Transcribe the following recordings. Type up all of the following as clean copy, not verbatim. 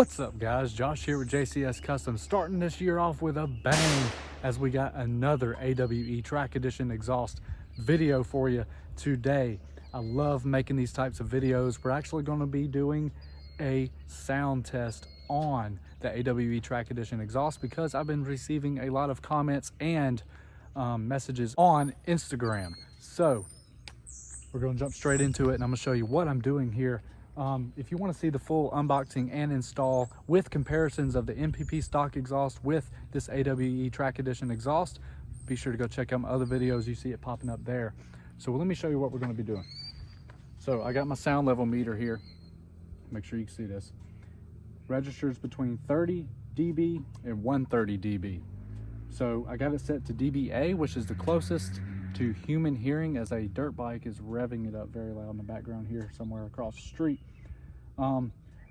What's up guys, Josh here with JCS Custom, starting this year off with a bang as we got another AWE Track Edition exhaust video for you today. I love making these types of videos. We're actually going to be doing a sound test on the AWE Track Edition exhaust because I've been receiving a lot of comments and messages on Instagram. So we're going to jump straight into it and I'm going to show you what I'm doing here. If you want to see the full unboxing and install with comparisons of the MPP stock exhaust with this AWE Track Edition exhaust, be sure to go check out my other videos. You see it popping up there. So let me show you what we're going to be doing. So I got my sound level meter here. Make sure you can see this. Registers between 30 dB and 130 dB. So I got it set to dBA, which is the closest to human hearing, as a dirt bike is revving it up very loud in the background here somewhere across the street.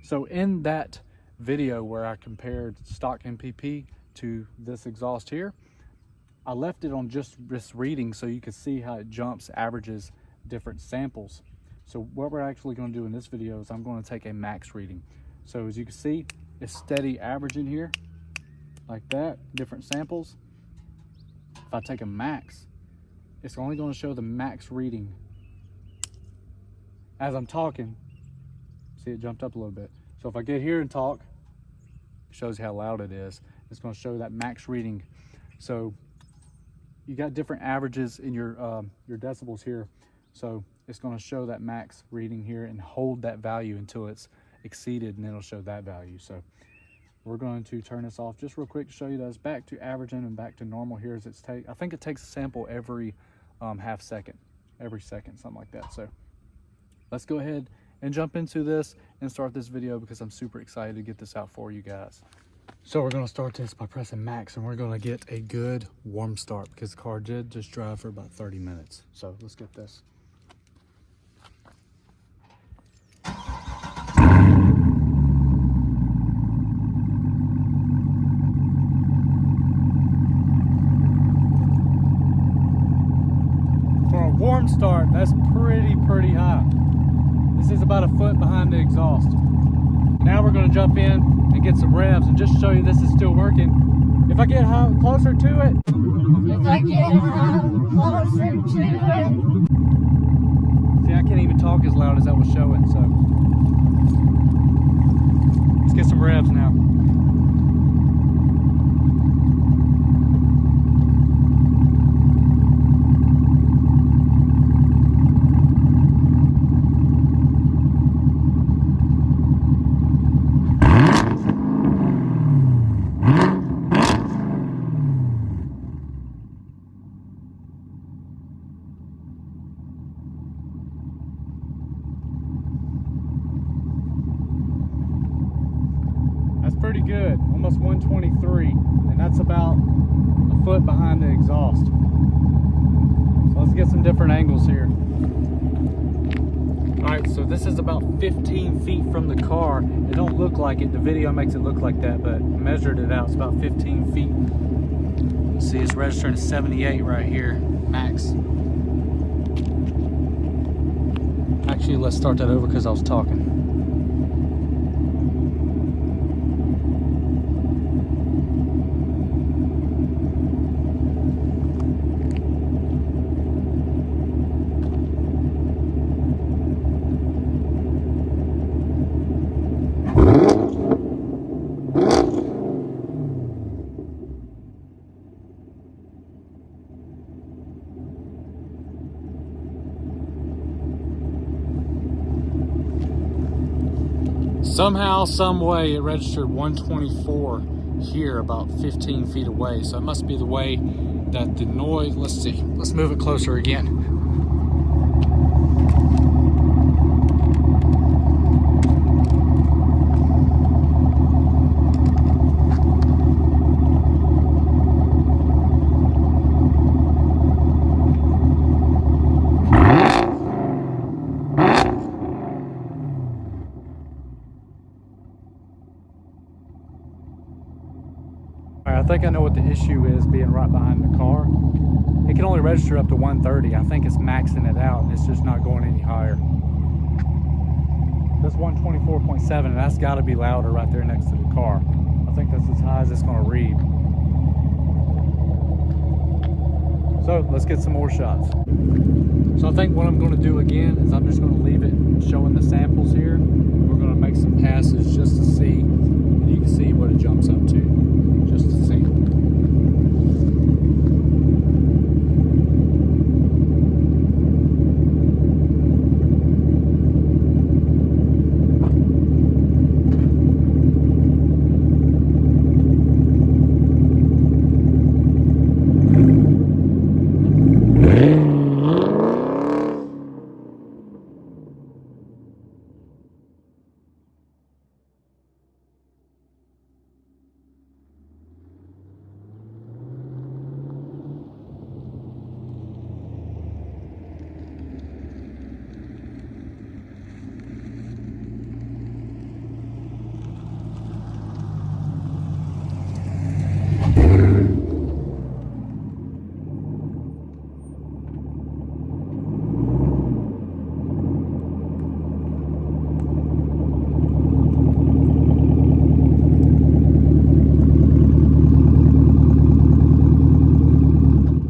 So in that video where I compared stock MPP to this exhaust here, I left it on just this reading so you can see how it jumps, averages different samples. So what we're actually going to do in this video is I'm going to take a max reading. So as you can see, it's steady averaging here like that, different samples. If I take a max, it's only going to show the max reading. As I'm talking, see it jumped up a little bit. So if I get here and talk, it shows how loud it is. It's going to show that max reading. So you got different averages in your decibels here. So it's going to show that max reading here and hold that value until it's exceeded, and it'll show that value. So we're going to turn this off just real quick to show you that it's back to averaging and back to normal here. As I think it takes a sample every half second, every second, something like that. So let's go ahead and jump into this and start this video because I'm super excited to get this out for you guys. So we're going to start this by pressing max, and we're going to get a good warm start because the car did just drive for about 30 minutes. So let's get this. Warm start, that's pretty high. This is about a foot behind the exhaust. Now we're going to jump in and get some revs and just show you this is still working. If I get closer to it, see, I can't even talk as loud as that was showing. So let's get some revs now. Pretty good, almost 123, and that's about a foot behind the exhaust. So let's get some different angles here. All right, so this is about 15 feet from the car. It don't look like it, the video makes it look like that, but I measured it out, it's about 15 feet. You see it's registering at 78 right here, max. Actually, let's start that over because I was talking. Somehow, some way, it registered 124 here, about 15 feet away. So it must be the way that the noise, let's see, let's move it closer again. I think I know what the issue is being right behind the car. It can only register up to 130. I think it's maxing it out and it's just not going any higher. This 124.7, and that's got to be louder right there next to the car. I think that's as high as it's going to read. So let's get some more shots. So I think what I'm going to do again is I'm just going to leave it showing the samples here. We're going to make some passes just to see, and you can see what it jumps up to, just to see.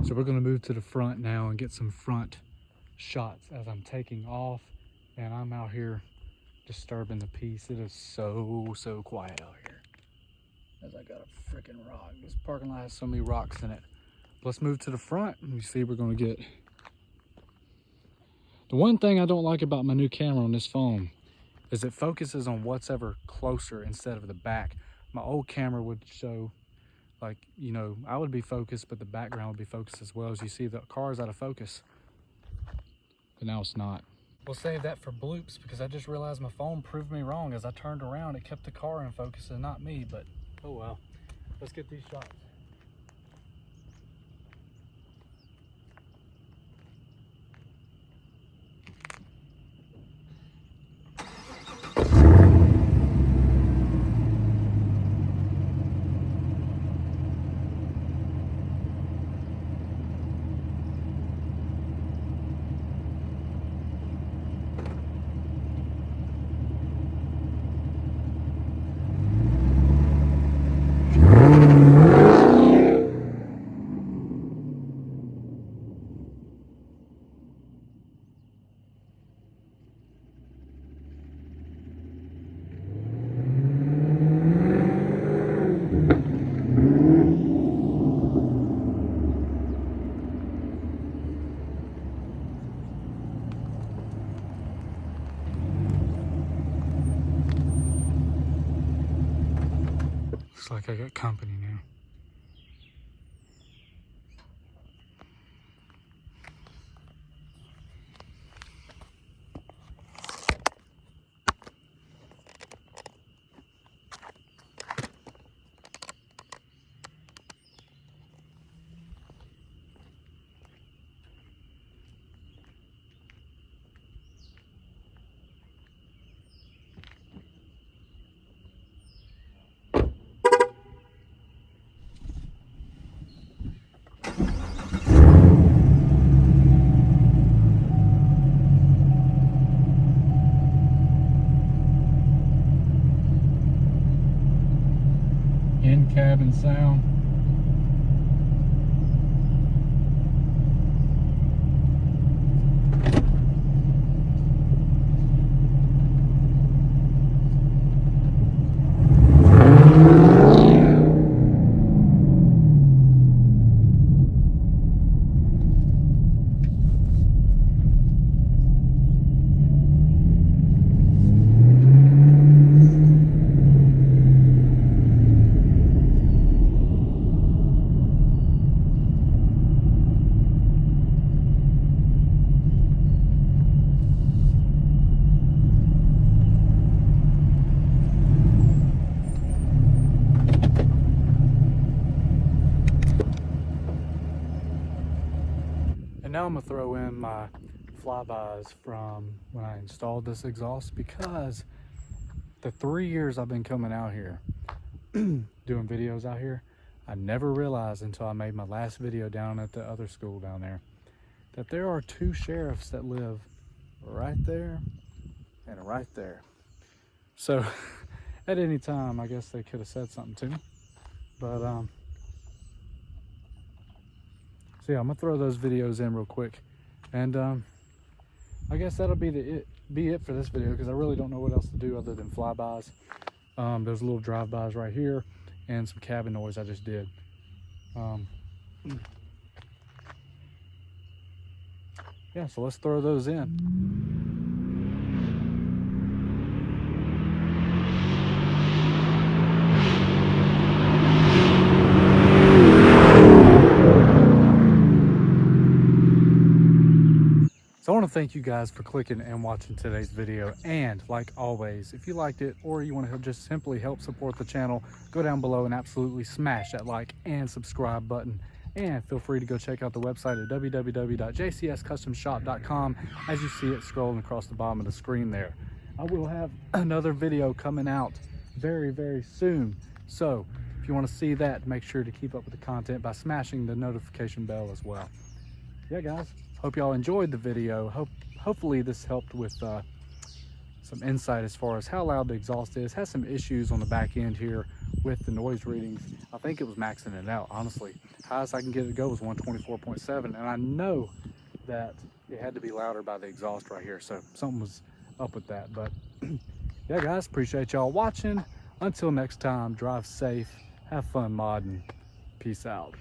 So we're going to move to the front now and get some front shots as I'm taking off, and I'm out here disturbing the peace. It is so quiet out here as I got a freaking rock. This parking lot has so many rocks in it. Let's move to the front and you see we're going to get. The one thing I don't like about my new camera on this phone is it focuses on what's ever closer instead of the back. My old camera would show, like, you know, I would be focused, but the background would be focused as well. As you see, the car is out of focus, but now it's not. We'll save that for bloops because I just realized my phone proved me wrong. As I turned around, it kept the car in focus and not me, but oh well. Let's get these shots. Looks like I got company now. In-cabin sound. Now I'm gonna throw in my flybys from when I installed this exhaust, because the 3 years I've been coming out here doing videos out here, I never realized until I made my last video down at the other school down there that there are 2 sheriffs that live right there and right there. So at any time, I guess they could have said something to me. But so yeah, I'm gonna throw those videos in real quick, and I guess that'll be it for this video, because I really don't know what else to do other than flybys. There's little drive-bys right here and some cabin noise I just did. Yeah, so let's throw those in. So I want to thank you guys for clicking and watching today's video. And like always, if you liked it or you want to just simply help support the channel, go down below and absolutely smash that like and subscribe button. And feel free to go check out the website at www.jcscustomshop.com as you see it scrolling across the bottom of the screen there. I will have another video coming out very, very soon. So if you want to see that, make sure to keep up with the content by smashing the notification bell as well. Yeah, guys. Hope y'all enjoyed the video. Hopefully this helped with some insight as far as how loud the exhaust is. Has some issues on the back end here with the noise readings. I think it was maxing it out, honestly. Highest I can get it to go was 124.7, and I know that it had to be louder by the exhaust right here, so something was up with that. But yeah, guys, appreciate y'all watching. Until next time, drive safe, have fun modding. Peace out.